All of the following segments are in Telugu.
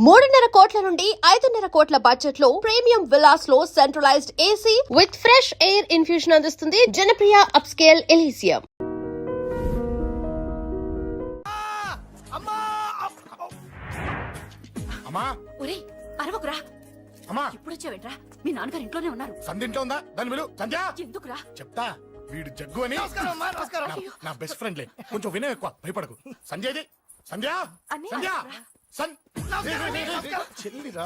3.5 కోట్ల నుండి 5.5 కోట్ల బడ్జెట్ లో ప్రీమియం విల్లాస్ లో centralized AC with fresh air infusion అందిస్తుంది జనప్రియ అప్స్కేల్ ఎలీసియం. అమ్మా ఒరేయ్ అరవకురా. అమ్మా ఇప్పుడు వచ్చావేంట్రా? మీ నాన్నగారు ఇంట్లోనే ఉన్నారు. సంధ్య ఉందా? దాని విలు సంధ్య. ఎందుకురా? చెప్తా, వీడు జగ్గు అని నా బెస్ట్ ఫ్రెండ్లే. కొంచెం వినయం ఎక్కువ, భయపడకు. సంధ్యది సంధ్య అన్నయ్య, సంధ్య రా. చెల్లిరా,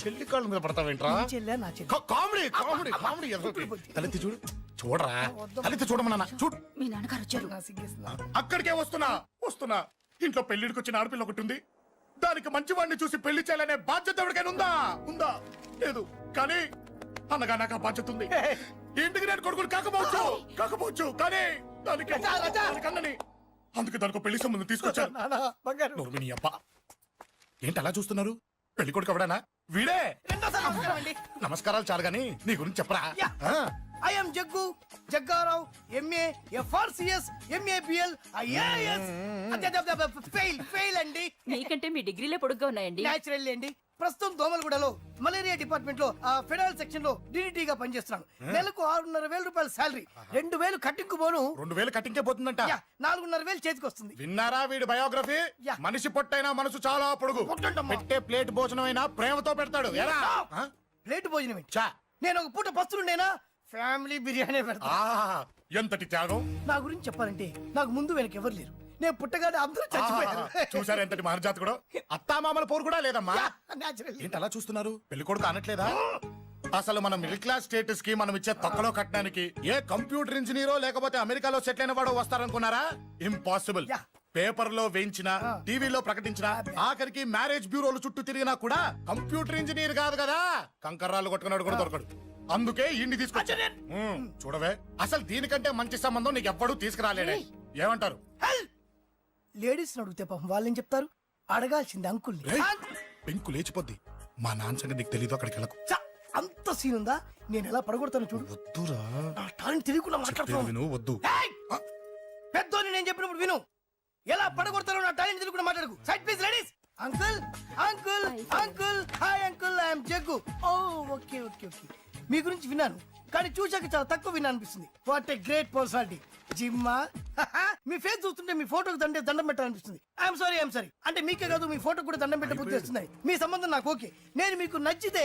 చెల్లి కాళ్ళ మీద పడతావేంట్రా? Comedy comedy comedy. తలెత్తి చూడు, చూడరా, తలెత్తి చూడమన్నా. చూడు, మీ నాన్నగారు వచ్చారు. అక్కడికే వస్తున్నా వస్తున్నా. ఇంట్లో పెళ్లిడికి వచ్చిన ఆడపిల్ల ఒకటి ఉంది. దానికి మంచివాడిని చూసి పెళ్లి చేయాలనే బాధ్యత ఎవరికైనా ఉందా? ఉందా? లేదు. కానీ అన్నగా నాకు ఆ బాధ్యత ఉంది. ఇంటికి నేను కొడుకుని కాకపోవచ్చు కానీ దానికి అన్నని, అందుకే దానికి పెళ్లి సంబంధం తీసుకొచ్చాను. నోర్మిని అబ్బా, ఏంటి అలా చూస్తున్నారు? పెళ్లి కొడుకు ఎవడానా? వీడే. నమస్కారాలు చాలు గాని నీ గురించి చెప్పరా. I am Jaggu, Jaggarao, MA, FRCS, MABL, IAS. Fail అండి. మీకంటే మీ డిగ్రీలే పొడుగ్గా ఉన్నాయండి. న్యాచురల్ అండి. ప్రస్తుతం దోమలగూడలో మలేరియా డిపార్ట్మెంట్ లో ఫెడరల్ సెక్షన్ లో DDT గా పనిచేస్తున్నాను. నెలకు 6,500 రూపాయల శాలరీ, 2,000 కట్టింకు పోను. 2,000 కట్టింకే పోతుందంట. 4,500 చేతికి వస్తుంది. విన్నారా వీడి బయోగ్రఫీ? మనిషి పొట్టైనా మనసు చాలా పొడుగు. పెట్టే ప్లేట్ భోజనం అయినా ప్రేమతో పెడతాడు. ప్లేట్ భోజనం నేను ఒక పూట పస్తులుండేనా ఫ్యామిలీ బిర్యానీ పెడతా. ఎంతటి త్యాగం! నా గురించి చెప్పాలంటే నాకు ముందు వెనక ఎవరు లేరు. నేను పుట్టగానే అందరూ చచ్చిపోయారు. చూసారు ఎంతటి మహర్జాత్ కూడా. అత్తామామల పోరు కూడా లేదమ్మా. ఏంటి అలా చూస్తున్నారు? పెళ్లి కొడుకు అనట్లేదా? అసలు మన మిడిల్ క్లాస్ స్టేటస్ కి మనం ఇచ్చే తక్కువ కట్టడానికి ఏ కంప్యూటర్ ఇంజనీరో లేకపోతే అమెరికాలో సెటిల్ అయిన వాడు వస్తారనుకున్నారా? ఇంపాసిబుల్. పేపర్ లో వేయించిన, టీవీలో ప్రకటించిన, ఆఖరికి మ్యారేజ్ బ్యూరోలు చుట్టూ తిరిగినా కూడా కంప్యూటర్ ఇంజనీర్ కాదు కదా, కంకర్రాలు కొట్టుకున్నాడు కూడా దొరకడు. అందుకే ఇండి తీసుకొచ్చా. చూడవే, అసలు దీనికంటే మంచి సంబంధం నీకు ఎవ్వడూ తీసుకురాలేడే. ఏమంటారు? లేడీస్ అడిగితే పాపం వాళ్ళేం చెప్తారు? అడగాల్సింది అంకుల్. పెంకు లేచిపోద్ది. మా నాన్న సంగతి నీకు తెలీదు, అక్కడికి వెళ్ళకు. అంత సీన్ ఉందా? నేను ఎలా పడగొడతాను చూడు. వద్దురా, నా టాలెంట్ తెలియకుండా మాట్లాడుతున్నాను. వద్దు. పెద్దోని నేను చెప్పినప్పుడు విను. ఎలా పడగొడతారో నా టాలెంట్ తెలియకుండా మాట్లాడకు. Side please ladies. Uncle uncle uncle hi uncle, I'm Jaggu. Oh okay okay okay. మీ గురించి విన్నాను కానీ చూశాక చాలా తక్కువ విన్నా అనిపిస్తుంది. What a great personality. జిమ్మా, మీ ఫేస్ చూస్తుంటే మీ ఫోటోకి దండం పెట్టాలనిపిస్తుంది. I'm sorry. అంటే మీకే కాదు, మీ ఫోటో కూడా దండం పెట్టే బుద్ధి వస్తున్నాయి. మీ సంబంధం నాకు ఓకే. నేను మీకు నచ్చితే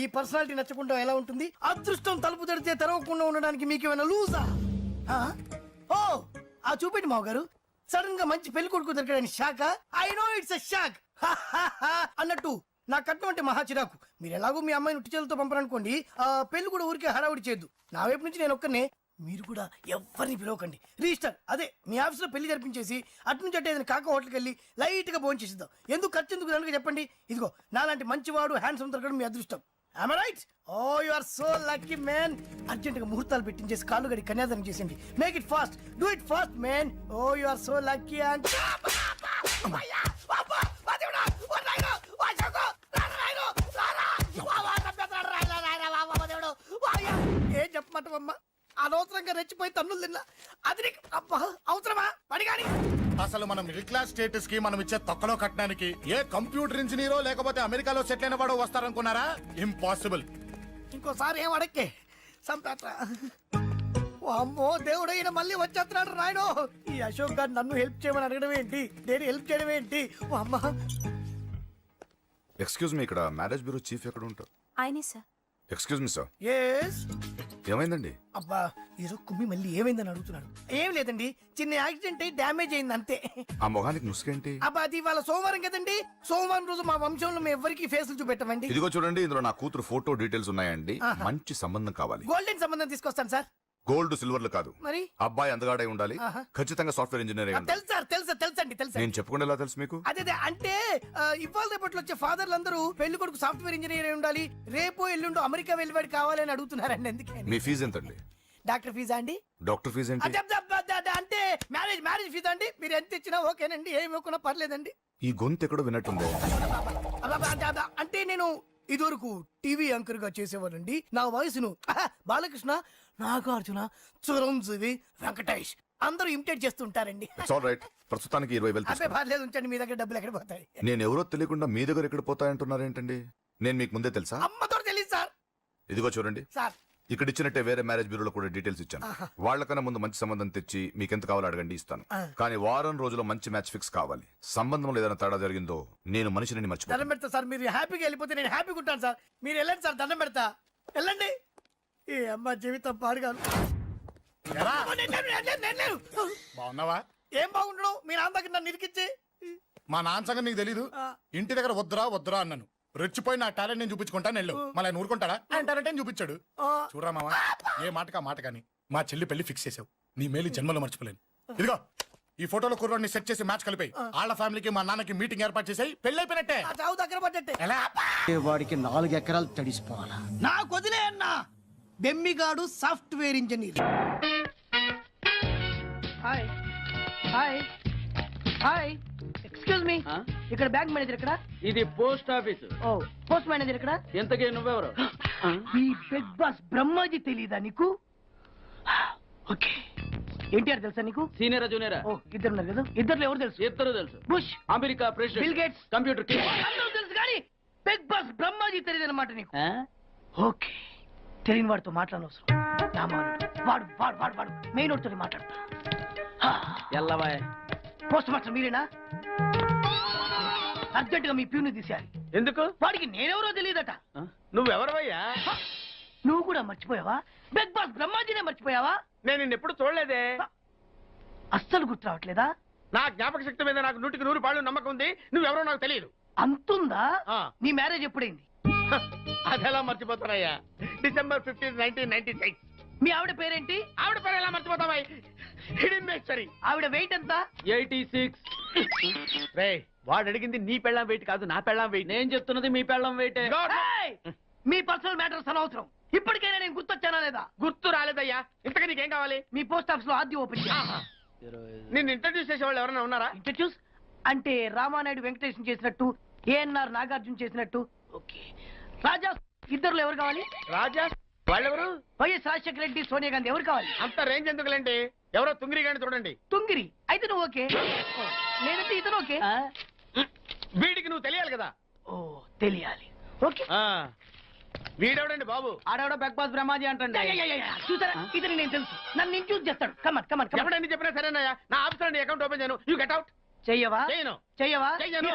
ఈ పర్సనాలిటీ నచ్చకుండా ఎలా ఉంటుంది? అదృష్టం తలుపు తెడితే తెరవకుండా ఉండడానికి మీకేమైనా లూజా? ఓ ఆ చూపెట్టి మావ గారు. సడన్ గా మంచి పెళ్లి కొడుకు దొరకడానికి shock. I know it's a shock అన్నట్టు నా కట్నం అంటే మహా చిరాకు. మీరు ఎలాగో మీ అమ్మాయిని ఉట్టి చేతులతో పంపరనుకోండి, ఆ పెళ్లి కూడా ఊరికే హడావుడి చేయొద్దు. నా వైపు నుంచి నేను ఒక్కనే, మీరు కూడా ఎవరిని పిలవకండి. రిజిస్టర్ అదే మీ ఆఫీస్ లో పెళ్లి జరిపించేసి అటు నుంచి అంటే ఏదైనా కాక హోటల్కి వెళ్ళి లైట్ గా భోజనం చేసిద్దాం. ఎందుకు ఖర్చు ఎందుకు కనుక చెప్పండి. ఇదిగో నాలాంటి మంచివాడు హ్యాండ్సమ్ దొరకడం మీ అదృష్టం. Am I right? Oh, you are so lucky, man. Urgent గా ముహూర్తాలు పెట్టించేసి కాళ్ళు గడి కన్యాదానం చేసింది. Make it fast, do it fast, man. Oh, you are so lucky. And ఏం చెప్పమంటావమ్మా? అనవసరంగా రెచ్చిపోయి తన్నులు తిన్నా. అది అవసరమా? పడిగాని అసలు మన మిడిల్ క్లాస్ స్టేటస్ కి మనం ఇచ్చే తక్కువ కట్టడానికి ఏ కంప్యూటర్ ఇంజనీరో లేకపోతే అమెరికాలో సెటిల్ అయిన వాడు వస్తారనుకున్నారా? ఇంపాసిబుల్. ఇంకోసారి ఏం అడక్కే సంపేట. అమ్మో దేవుడు, ఈయన మళ్ళీ వచ్చేస్తున్నాడు రాయడు. ఈ అశోక్ గారు నన్ను హెల్ప్ చేయమని అడగడం ఏంటి? నేను హెల్ప్ చేయడం ఏంటి? అమ్మా ఎక్స్క్యూజ్ మీ, ఇక్కడ మ్యారేజ్ బ్యూరో చీఫ్ ఎక్కడ ఉంటారు? ఆయనే sir. Excuse me sir. Yes. ఏమైందండి? అబ్బా ఈరోజు కుమ్మి మళ్ళీ ఏమైందని అడుగుతున్నాడు. ఏం లేదండి, చిన్న యాక్సిడెంట్ అయి డ్యామేజ్ అయింది అంతే. ఆ మొహానికి ముసుకేంటి? అబ్బా అది ఇవాళ సోమవారం కదండి. సోమవారం రోజు మా వంశంలో మేము ఎవరికి ఫేసులు చూపెట్టమండి. ఇదిగో చూడండి, ఇందులో నా కూతురు ఫోటో డీటెయిల్స్ ఉన్నాయండి. మంచి సంబంధం కావాలి. గోల్డెన్ సంబంధం తీసుకొస్తాను సార్. గోల్డ్ సిల్వర్లు కాదు, మరి అబ్బాయి అందగాడై ఉండాలి. ఖచ్చితంగా సాఫ్ట్వేర్ ఇంజనీర్ అయి ఉండాలి. తెలుసండి. నేను చెప్పకుండా ఎలా తెలుసు మీకు? అదే అంటే ఇవాళ రేపట్లో వచ్చే ఫాదర్లు అందరూ పెళ్లి కొడుకు సాఫ్ట్వేర్ ఇంజనీర్ అయి ఉండాలి, రేపు ఎల్లుండు అమెరికా వెళ్ళివాడు కావాలని అడుగుతున్నారండి. అందుకే. మీ ఫీజు ఎంతండి? డాక్టర్ ఫీజా అండి? డాక్టర్ ఫీజు ఏంటి? అంటే మ్యారేజ్ ఫీజా అండి. మీరు ఎంత ఇచ్చినా ఓకేనండి, ఏమి ఇవ్వకున్నా పర్లేదండి. ఈ గొంతు ఎక్కడో విన్నట్టుంది. అంటే నేను ఇదివరకు టీవీ యాంకర్ గా చేసేవాడండి. నా వయసును బాలకృష్ణ, నాగార్జున, చిరంజీవి, వెంకటేష్ అందరూ ఇమిటేట్ చేస్తుంటారండి. It's all right. ప్రస్తుతానికి 20,000 అదే తీసుకోండి. పర్లేదు ఉంచండి, మీ దగ్గర డబ్బులు ఎక్కడ పోతాయి? నేను ఎవరో తెలియకుండా మీ దగ్గర ఎక్కడ పోతాయంటున్నారేంటండి? నేను మీకు ముందే తెలుసా? అమ్మతో తెలియదు సార్. ఇదిగో చూడండి, సార్ ఇక్కడ ఇచ్చినట్టే వేరే మ్యారేజ్ బ్యూరోలో కూడా డీటెయిల్స్ ఇచ్చాను. వాళ్ళకన్నా ముందు మంచి సంబంధం తెచ్చి మీకు ఎంత కావాలో అడగండి, ఇస్తాను. కానీ వారం రోజుల్లో మంచి మ్యాచ్ ఫిక్స్ కావాలి. సంబంధంలో ఏదైనా తేడా జరిగిందో నేను మనిషిని దండం మర్చిపోతాను. పెడతా సార్, మీరు హ్యాపీగా వెళ్ళిపోతే నేను హ్యాపీగా ఉంటాను సార్. మీరు వెళ్ళండి సార్, దండం పెడతా, వెళ్ళండి. ఈ అమ్మ జీవితం పాడుగాను. ఎరా, నేను లేను. బాగున్నావా? ఏం బాగుండడం, మీ నాన్న దగ్గర నన్ను ఇరికిచ్చి. మా నాన్న సంగతి నీకు తెలీదు. ఇంటి దగ్గర వద్దురా వద్దురా అన్నాను. రెచ్చిపోయి నా టాలెంట్ నేను చూపించుకుంటాను వెళ్ళు. మళ్ళీ ఆయన ఊరుకుంటాడా? ఆయన టాలెంట్ ఏం చూపించాడు. చూడరా మావా, ఏ మాటకా మాట కానీ మా చెల్లి పెళ్లి ఫిక్స్ చేసావు. నీ మేలు జన్మలో మర్చిపోలేను. ఇదిగో ఈ ఫోటోలో కుర్రాడిని సెట్ చేసి మ్యాచ్ కలిపాయి. వాళ్ళ ఫ్యామిలీకి మా నాన్నకి మీటింగ్ ఏర్పాటు చేసాయి. పెళ్లి అయిపోయినట్టే. ఆ చావు దగ్గర పడ్డట్టే. ఎలా? వాడికి 4 ఎకరాలు తడిసిపోవాలా? నాకు వదిలే అన్నా. బెమ్మిగాడు software engineer. Hi hi hi, excuse me, ఇక్కడ బ్యాంక్ మేనేజర్ ఇక్కడ? ఇది post office. Oh, post manager ఇక్కడ? ఎంతకీ నువ్వెవరు? ఈ బిగ్ బాస్ బ్రహ్మాజీ తెలీదా నీకు? ఓకే, ఎన్టీఆర్ తెలుసా నీకు? సీనియరా జూనియరా? ఓ, ఇద్దరు ఉన్నారు కదా, ఇద్దరు ఎవరు తెలుసు? ఇద్దరు తెలుసు. Bush, America bill president, gates, computer king. అందరూ తెలుసు కానీ బిగ్ బాస్ బ్రహ్మాజీ తెలియదు అనమాట నీకు. ఓకే, తెలియని వాడితో మాట్లాడనవసరం. నా మానుడు వాడు వాడు వాడు వాడు మెయిన్ వాడితో మాట్లాడతా. ఎల్లవాయ్. పోస్ట్ మాస్టర్ మీరేనా? అర్జెంట్ గా మీ ప్యూని తీసేయాలి. ఎందుకు? వాడికి నేనెవరో తెలియదట. నువ్వెవరవయ్యా? నువ్వు కూడా మర్చిపోయావా? బిగ్ బాస్ బ్రహ్మాజీనే మర్చిపోయావా? నేను నిన్నెప్పుడు చూడలేదే. అస్సలు గుర్తు రావట్లేదా? నా జ్ఞాపక శక్తి మీద నాకు 100కి 100 నమ్మకం ఉంది. నువ్వెవరో నాకు తెలియదు. అంతుందా? ఆ. నీ మ్యారేజ్ ఎప్పుడైంది? అదెలా మర్చిపోతానయ్యా? December 15, 1996. మీ ఆవిడ పేరేంటి? ఆవిడ పేరు ఎలా మర్చిపోతావా? హిడింబేశ్వరి. ఆవిడ వెయిట్ ఎంత? 86. రే, వాడు అడిగింది నీ పెళ్ళాం వెయిట్ కాదు, నా పెళ్ళాం వెయిట్. నేను చెప్తున్నది మీ పెళ్ళాం వెయిట్. ఏయ్! మీ పర్సనల్ మ్యాటర్స్ అనవసరం. ఇప్పటికైనా నేను గుర్తొచ్చానా లేదా? గుర్తు రాలేదయ్యా. ఇంతగా నీకేం కావాలి? మీ పోస్ట్ ఆఫీస్ లో ఆద్యం ఓపెన్ చేయాలి. నిన్ను ఇంట్రడ్యూస్ చేసే వాళ్ళు ఎవరైనా ఉన్నారా? ఇంట్రడ్యూస్ అంటే రామానాయుడు వెంకటేశం చేసినట్టు, ఏఎన్ఆర్ నాగార్జున చేసినట్టు. ఓకే, రాజా ఇద్దరులో ఎవరు కావాలి? రాజా వాళ్ళెవరు? వైఎస్ రాజశేఖర రెడ్డి, సోనియా గాంధీ ఎవరు కావాలి? అంత రేంజ్ ఎందుకులేండి, ఎవరో తుంగిరి గాని చూడండి. తుంగిరి అయితే నువ్వు ఓకే, నేనంటే ఇతను ఓకే. వీడికి నువ్వు తెలియాలి కదా. ఓ, తెలియాలి. ఓకే, వీడెవడండి బాబు? ఆడవిడ బిగ్ బాస్ బ్రహ్మాజీ అంటండి. చూసారా, ఇతను నేను తెలుసు, నన్ను ఇంట్రడ్యూస్ చేస్తాడు. Come on come on come on. ఎవడని చెప్పినా సరేనయ్యా. నా ఆఫీస్ అకౌంట్ ఓపెన్ చేయను. You get out. చెయ్యవా? చేయను. చెయ్యవా? చెయ్యను.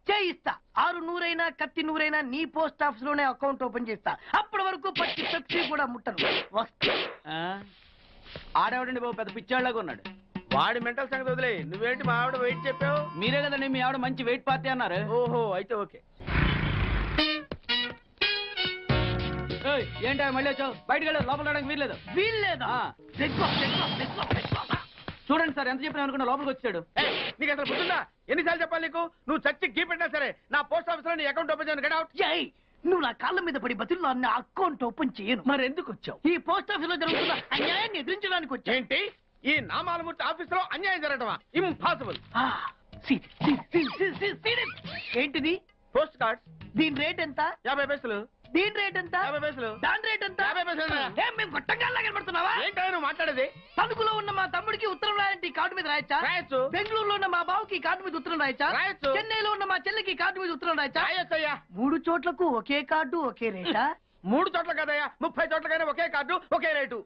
చేయిస్తా. 6 నూరైనా కత్తి నూరైనా నీ పోస్ట్ ఆఫీస్ లోనే అకౌంట్ ఓపెన్ చేస్తా. అప్పటి వరకు పచ్చి పెప్సీ కూడా ముట్టను. వస్తా. ఆడేవాడండి బాబు, పెద్ద పిచ్చాళ్ళగా ఉన్నాడు. వాడి మెంటల్ సంగతి వదిలే. నువ్వేంటి మా ఆవిడ వెయిట్ చెప్పావు? మీరే కదండి మీ ఆవిడ మంచి వెయిట్ పార్టీ అన్నారు. ఓహో, అయితే ఓకే. ఏంటా మళ్ళీ వచ్చావు? బయటకు వెళ్ళదు, లోపల రావడానికి వీల్లేదు. వీల్లేదా? చూడండి సార్, ఎంత చెప్పినా అనుకున్నా లోపలికి వచ్చాడు. నీకు అసలు గుర్తుందా? ఎన్నిసార్లు చెప్పాలి నీకు? నువ్వు చచ్చి గీ పెట్టినా సరే నా పోస్ట్ ఆఫీస్ లో నీ అకౌంట్ ఓపెన్ చేయను. Get out. జై, నువ్వు నా కాళ్ళ మీద పడి బతుల్లో నా అకౌంట్ ఓపెన్ చేయను. మరి ఎందుకు వచ్చావు? ఈ పోస్ట్ ఆఫీస్ లో జరుగుతున్న అన్యాయాన్ని ఎదిరించడానికి వచ్చా. ఏంటి? ఈ నామాలమూర్తి ఆఫీస్ లో అన్యాయం జరగటమా? ఇంపాసిబుల్. ఏంటిది? Post card. దీని రేట్ ఎంత? 50 పైసలు. దీని రేట్ ఎంత? 50 పైసలు. దాని రేట్ ఎంత? 50 పైసలు. ఏం మేము గొట్టంగా కనబడుతున్నావా? ఏంటో నువ్వు మాట్లాడేది? తణుకులో ఉన్న మా తమ్ముడికి ఉత్తరం రాయంటే కార్డు మీద రాయచ్చా? రాయొచ్చు. బెంగళూరులో ఉన్న మా బావుకి కార్డు మీద ఉత్తరం రాయచ్చా? రాయొచ్చు. చెన్నైలో ఉన్న మా చెల్లికి కార్డు మీద ఉత్తరం రాయచ్చా? రాయొచ్చయ్యా. 3 చోట్లకు ఒకే కార్డు ఒకే రేటా? 3 చోట్ల కదయ్యా, 30 చోట్లకైనా ఒకే కార్డు ఒకే రేటు.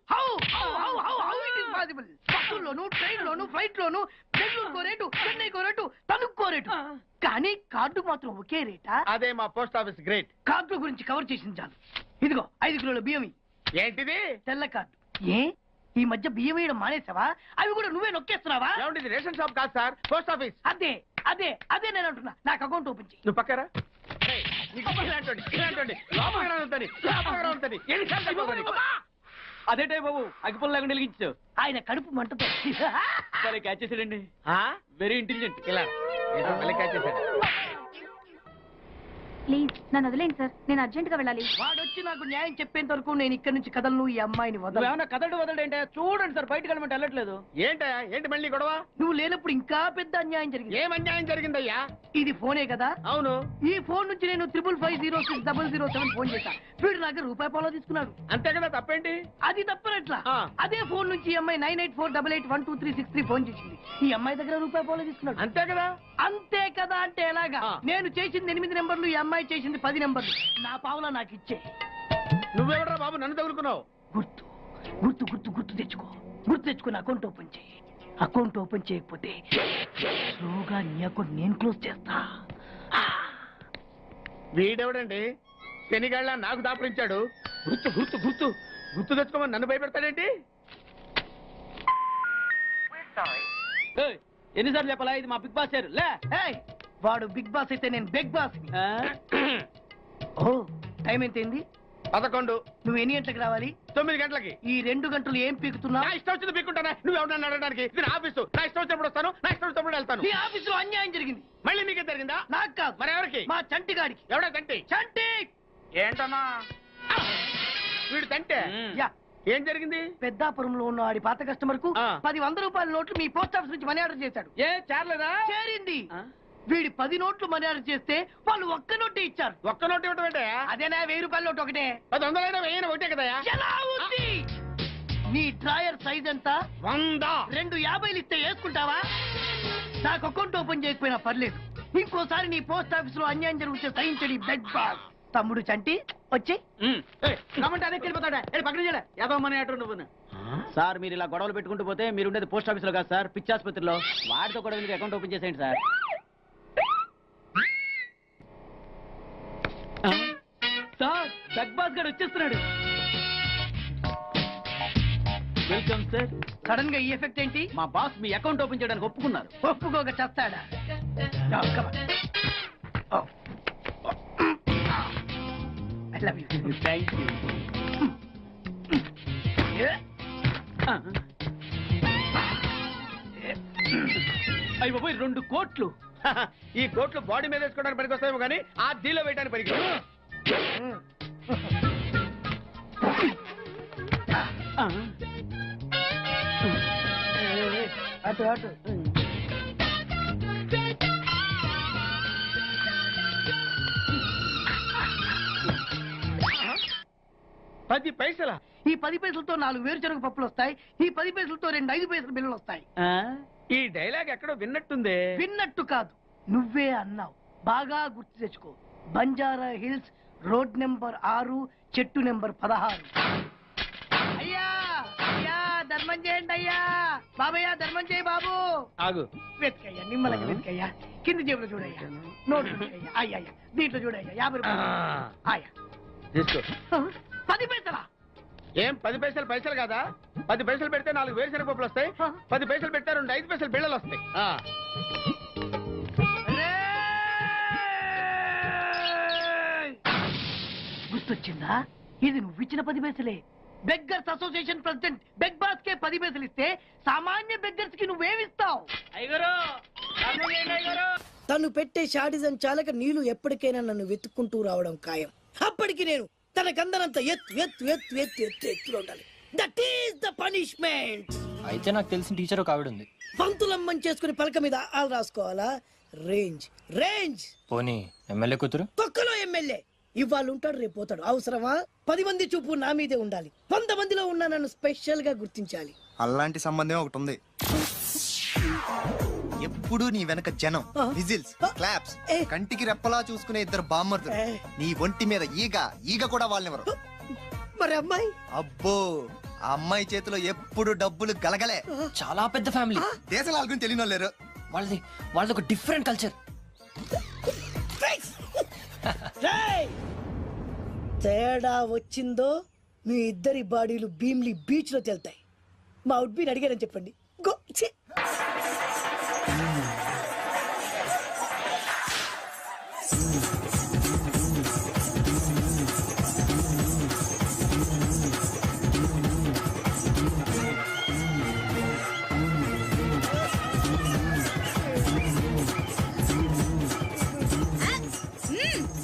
బస్సుల్లోను, ట్రైన్ లోను, ఫ్లైట్ లోను బెంగళూరుకో రేటు, చెన్నైకో రేటు, తణుక్కో రేటు. కానీ కార్డు మాత్రం ఒకే రేటా? అదే మా పోస్ట్ ఆఫీస్ గ్రేట్. కార్డు గురించి కవర్ చేసింది చాలు. ఇదిగో 5 కిలోల బియ్యం. ఏంటిది? తెల్ల కార్డు. ఏ ఈ మధ్య బియ్యం వేయడం మానేసావా? అవి కూడా నువ్వే నొక్కేస్తున్నావా? ఏమండి, ఇది రేషన్ షాప్ కాదు సార్, పోస్ట్ ఆఫీస్. అదే అదే అదే నేను అంటున్నా. నాకు అకౌంట్ ఓపెన్ చేయి. నువ్వు పక్కరా. అదేటే బాబు, అగ్గిపుల్ల లేకుండా వెలిగించావు. ఆయన కడుపు మంటతో క్యాచ్ చేసాడండి. Very intelligent. ఇలా క్యాచ్ చేశాడు. ప్లీజ్ నన్ను వదిలేండి సార్, నేను అర్జెంట్ గా వెళ్ళాలి. వాడొచ్చి నాకు న్యాయం చెప్పేంత వరకు నేను ఇక్కడి నుంచి కదలను. ఈ అమ్మాయిని వదలను. నువ్వేమన్నా కదడు వదలంటే చూడండి సార్, బయటకు వెళ్ళమంటే వెళ్ళట్లేదు. ఏంటయ్యా, ఏంటి మళ్ళీ గొడవ? నువ్వు లేనప్పుడు ఇంకా పెద్ద అన్యాయం జరిగింది. ఏం అన్యాయం జరిగిందయ్యా? ఇది ఫోనే కదా? అవును. ఈ ఫోన్ నుంచి నేను 555060007 ఫోన్ చేశా. వీడు నా దగ్గర రూపాయి పాలో తీసుకున్నాడు. అంతే కదా, తప్పేంటి? అది తప్పనట్లా. ఆ. అదే ఫోన్ నుంచి ఈ అమ్మాయి 9848812363 ఫోన్ చేసింది. ఈ అమ్మాయి దగ్గర రూపాయి పాలో తీసుకున్నాడు. అంతే కదా. అంతే కదా అంటే ఎలాగా? ఆ. నేను చేసింది 8 నెంబర్లు, ఈ అమ్మాయి చేసింది 10 నెంబర్లు. నా పావులా నాకు ఇచ్చే. నువ్వెవడరా బాబు నన్ను తగులుకున్నావు? గుర్తు గుర్తు గుర్తు గుర్తు తెచ్చుకో. గుర్తు తెచ్చుకుని అకౌంట్ ఓపెన్ చేయి. అకౌంట్ ఓపెన్ చేయకపోతే స్లోగా నీ అకౌంట్ నేను క్లోజ్ చేస్తా. వీడెవడండి శనిగాళ్ళ నాకు దాపరించాడు? గుర్తు గుర్తు గుర్తు గుర్తు తెచ్చుకోమని నన్ను భయపెడతాడేంటి? ఏయ్, ఎన్నిసార్లు చెప్పాలా ఇది మా బిగ్ బాస్ సార్ లే. ఏయ్, వాడు బిగ్ బాస్ అయితే నేను బిగ్ బాస్. ఓ, టైం ఎంతైంది? 11. నువ్వు ఎన్ని గంటలకు రావాలి? 9 గంటలకి. ఈ 2 గంటలు ఏం పీకుతున్నావు? నా ఇష్టం వచ్చింది పీక్కుంటానా? నువ్వు ఎవడన్నా అడగడానికి? ఇది నా ఆఫీసు. నా ఇష్టం వచ్చినప్పుడు వస్తాను, నా ఇష్టం వచ్చినప్పుడు వెళ్తాను. నీ ఆఫీసులో అన్యాయం జరిగింది. మళ్ళీ నీకే జరిగిందా? నాకు కాదు, మరి ఎవరికి? మా చంటి గాడికి. ఎవడా తంటి? చంటి ఏంటన్నా వీడు తంటే? యా, ఏం జరిగింది? పెద్దాపురంలో ఉన్న వాడి పాత కస్టమర్ కు ఆ. 10 100 రూపాయల నోట్లు మీ పోస్ట్ ఆఫీస్ నుంచి మనీ ఆర్డర్ చేశాడు. ఏ చేరలేదా? చేరింది. ఆ? వీడి 10 నోట్లు మనీ ఆర్డర్ చేస్తే వాళ్ళు ఒక్క నోటే ఇచ్చారు. ఒక్క నోటు ఇవ్వటం ఏంటే? అదేనా 1000 రూపాయల నోట్ ఒకటే. 100 వెయ్యి ఒకటే కదయా? ఎలా ఉంది? నీ డ్రాయర్ సైజ్ ఎంత? 100. 2 50 ఇస్తే వేసుకుంటావా? నాకు అకౌంట్ ఓపెన్ చేయకపోయినా పర్లేదు. ఇంకోసారి నీ పోస్ట్ ఆఫీస్ లో అన్యాయం జరిగితే సహించడి బెడ్ బాస్. తమ్ముడు చంటి వచ్చి రమ్మంటే అదే వెళ్ళిపోతాడా? పక్కన చేయలే యాదవ మనీ ఆటో నువ్వు. సార్ మీరు ఇలా గొడవలు పెట్టుకుంటూ పోతే మీరు ఉండేది పోస్ట్ ఆఫీస్ లో కాదు సార్, పిచ్చి ఆసుపత్రిలో. వాడితో కూడా మీకు అకౌంట్ ఓపెన్ చేసేయండి సార్. సార్ బిగ్ బాస్ గారు వచ్చేస్తున్నాడు. Welcome sir. సడన్ గా ఈ ఎఫెక్ట్ ఏంటి? మా బాస్ మీ అకౌంట్ ఓపెన్ చేయడానికి ఒప్పుకున్నారు. ఒప్పుకోక చేస్తాడా? I love you. Thank you. అయ్యి బాబోయ్ 2 కోట్లు. ఈ కోట్లు బాడీ మీద వేసుకోవడానికి పనికి వస్తాయేమో కానీ ఆ దీలో వేయడానికి పనికి. అటు అటు. పది పైసలా? ఈ 10 పైసలతో 4 వేరుశనగ పప్పులు వస్తాయి. ఈ 10 పైసలతో 2 5 పైసల బిల్లులు వస్తాయి. ఈ డైలాగ్ ఎక్కడో విన్నట్టుంది. విన్నట్టు కాదు, నువ్వే అన్నావు. బాగా గుర్తు తెచ్చుకో. బంజారా హిల్స్, రోడ్ నెంబర్ 6, చెట్టు నెంబర్ 16. అయ్యా అయ్యా ధర్మం చేయండి అయ్యా. బాబయ్యా ధర్మం చేయి బాబు. ఆగు. వెతికయ్యా, నిమ్మలంగా వెతికయ్యా. కింది జేబులో చూడయ్యా. నోట్లు చూడయ్యా. అయ్యా దీంట్లో చూడయ్యా. 50 రూపాయలు. అయ్యా తీసుకో. 10 పైసలా? ఏం 10 పైసలు పైసలు కాదా? 10 పైసలు పెడితే 4 వేరుశనగ పప్పులు వస్తాయి. 10 పైసలు పెడితే 2 5 పైసలు బిళ్ళలు వస్తాయి. గుర్తొచ్చిందా? ఇది నువ్వు ఇచ్చిన 10 పైసలే. Beggars association president big boss కే 10 పైసలు ఇస్తే సామాన్య బెగ్గర్స్ కి నువ్వేమిస్తావు? తను పెట్టే షాడిజం చాలక నీళ్లు ఎప్పటికైనా నన్ను వెతుక్కుంటూ రావడం ఖాయం. అప్పటికి నేను తనకందనంత ఎత్తు ఎత్తు ఎత్తు ఎత్తు ఎత్తు ఎత్తులో ఉండాలి. That is the punishment. అయితే నాకు తెలిసిన టీచర్ ఒక ఆవిడ ఉంది. పంతులమ్మం చేసుకుని పలక మీద ఆలు రాసుకోవాలా? Range range. పోనీ ఎమ్మెల్యే కూతురు? తొక్కలో ఎమ్మెల్యే. ఇవాళ ఉంటాడు, రేపు పోతాడు. అవసరమా? 10 మంది చూపు నా మీదే ఉండాలి. 100 మందిలో ఉన్న నన్ను స్పెషల్ గా గుర్తించాలి. అలాంటి సంబంధం ఒకటి ఉంది. ఎప్పుడు నీ వెనక జనం, విజిల్స్, క్లాప్స్, కంటికి రెప్పలా చూసుకునే 2 బామ్మర్దులు. నీ ఒంటి మీద ఈగ కూడా వాళ్ళెవరు. మరి అమ్మాయి? అబ్బో, ఆ అమ్మాయి చేతిలో ఎప్పుడు డబ్బులు గలగలే. చాలా పెద్ద ఫ్యామిలీ. దేశాల వాళ్ళకి తెలియని వాళ్ళు లేరు. వాళ్ళది ఒక డిఫరెంట్ కల్చర్. తేడా వచ్చిందో మీ ఇద్దరి బాడీలు భీమ్లీ బీచ్ లో తేలుతాయి. మా ఉడ్బీని అడిగారని చెప్పండి. గో.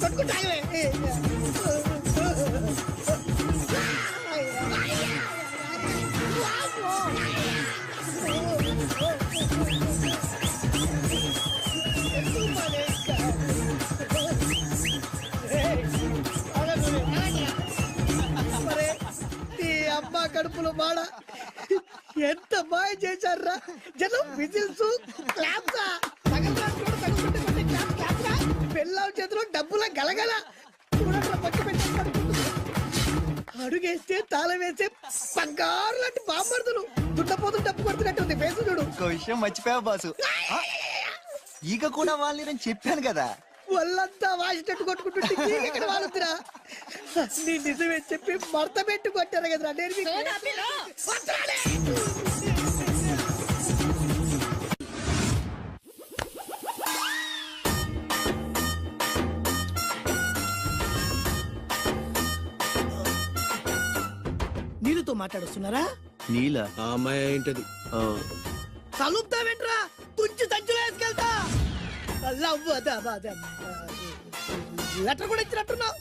కొట్టుకుంటా ఆగవే. మరే, ఈ అమ్మ కడుపులో మాడ ఎంత బాగా చేశారా జనం విజిల్స్ క్లాప్సా పెళ్ళాం చేతిలో డబ్బుల గలగల చూడండి పక్క పెట్టి అడుగేస్తే తాళం వేస్తే బంగారు లాంటి బాంబర్దులు దుడ్డపోతు డబ్బు కొడుతున్నట్టు ఉంది ఫేసు చూడు. ఇంకో విషయం మర్చిపోయావు బాసు. ఈగ కూడా వాళ్ళని చెప్పాను కదా. వాళ్ళంతా వాసినట్టు కొట్టుకుంటుంటే ఇక్కడ వాళ్ళురా నీ నిజమే చెప్పి మడత పెట్టి కొట్టారు కదరా నేను వదరాలే. నీళ్ళతో మాట్లాడుస్తున్నారా? నీలా ఆ అమ్మాయి ఏంటది కలుపుతా వెంట్రా తుంచి సంచులో వేసుకెళ్తా. లెటర్ కూడా ఇచ్చినట్టున్నావు.